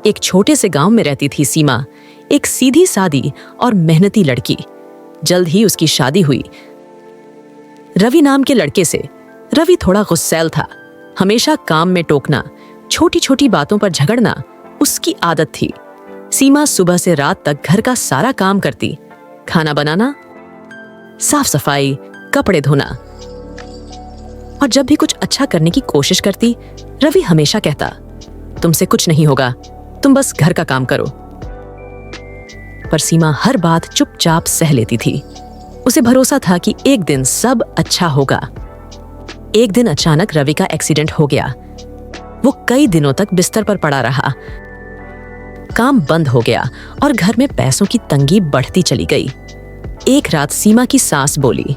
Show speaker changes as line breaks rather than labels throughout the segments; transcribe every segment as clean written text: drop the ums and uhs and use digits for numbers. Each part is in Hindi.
एक छोटे से गांव में रहती थी सीमा, एक सीधी सादी और मेहनती लड़की। जल्द ही उसकी शादी हुई रवि नाम के लड़के से। रवि थोड़ा गुस्सैल था, हमेशा काम में टोकना, छोटी छोटी बातों पर झगड़ना उसकी आदत थी। सीमा सुबह से रात तक घर का सारा काम करती, खाना बनाना, साफ सफाई, कपड़े धोना। और जब भी कुछ अच्छा करने की कोशिश करती, रवि हमेशा कहता, तुमसे कुछ नहीं होगा, तुम बस घर का काम करो। पर सीमा हर बात चुपचाप सह लेती थी। उसे भरोसा था कि एक दिन सब अच्छा होगा। एक दिन अचानक रवि का एक्सीडेंट हो गया। वो कई दिनों तक बिस्तर पर पड़ा रहा। काम बंद हो गया और घर में पैसों की तंगी बढ़ती चली गई। एक रात सीमा की सास बोली,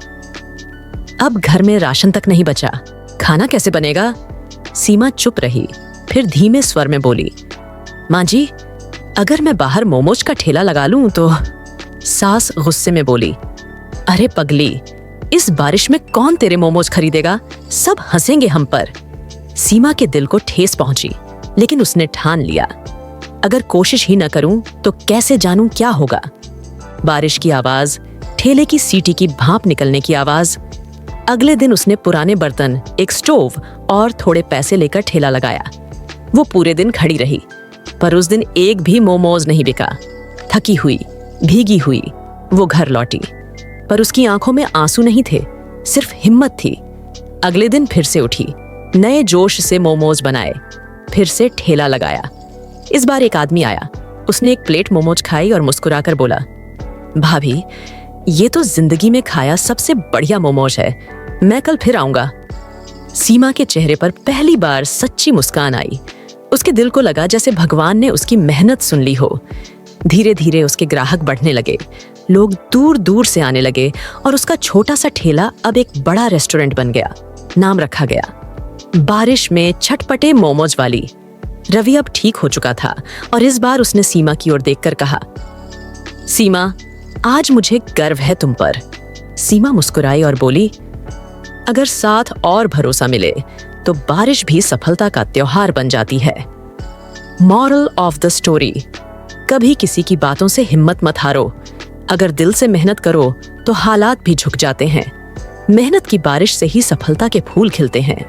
अब घर में राशन तक नहीं बचा, खाना कैसे बनेगा? सीमा चुप रही, फिर धीमे स्वर में बोली, माँ जी, अगर मैं बाहर मोमोज का ठेला लगा लूं तो? सास गुस्से में बोली, अरे पगली, इस बारिश में कौन तेरे मोमोज खरीदेगा? सब हंसेंगे हम पर। सीमा के दिल को ठेस पहुंची, लेकिन उसने ठान लिया, अगर कोशिश ही न करूं तो कैसे जानूं क्या होगा? बारिश की आवाज, ठेले की सीटी की भाप निकलने की आवाज। अगले दिन उसने पुराने बर्तन, एक स्टोव और थोड़े पैसे लेकर ठेला लगाया। वो पूरे दिन खड़ी रही, पर उस दिन एक भी मोमोज नहीं बिका। थकी हुई, भीगी हुई वो घर लौटी, पर उसकी आंखों में आंसू नहीं थे, सिर्फ हिम्मत थी। अगले दिन फिर से उठी, नए जोश से मोमोज बनाए, फिर से ठेला लगाया। इस बार एक आदमी आया, उसने एक प्लेट मोमोज खाई और मुस्कुराकर बोला, भाभी, ये तो जिंदगी में खाया सबसे बढ़िया मोमोज है, मैं कल फिर आऊंगा। सीमा के चेहरे पर पहली बार सच्ची मुस्कान आई। उसके दिल को लगा जैसे भगवान ने उसकी मेहनत सुन ली हो। धीरे धीरे उसके ग्राहक बढ़ने लगे, लोग दूर दूर से आने लगे और उसका छोटा सा ठेला अब एक बड़ा रेस्टोरेंट बन गया। नाम रखा गया, बारिश में छटपटे मोमोज वाली। रवि अब ठीक हो चुका था और इस बार उसने सीमा की ओर देखकर कहा, सीमा, आज मुझे गर्व है तुम पर। सीमा मुस्कुराई और बोली, अगर साथ और भरोसा मिले तो बारिश भी सफलता का त्योहार बन जाती है। मॉरल ऑफ द स्टोरी, कभी किसी की बातों से हिम्मत मत हारो। अगर दिल से मेहनत करो तो हालात भी झुक जाते हैं। मेहनत की बारिश से ही सफलता के फूल खिलते हैं।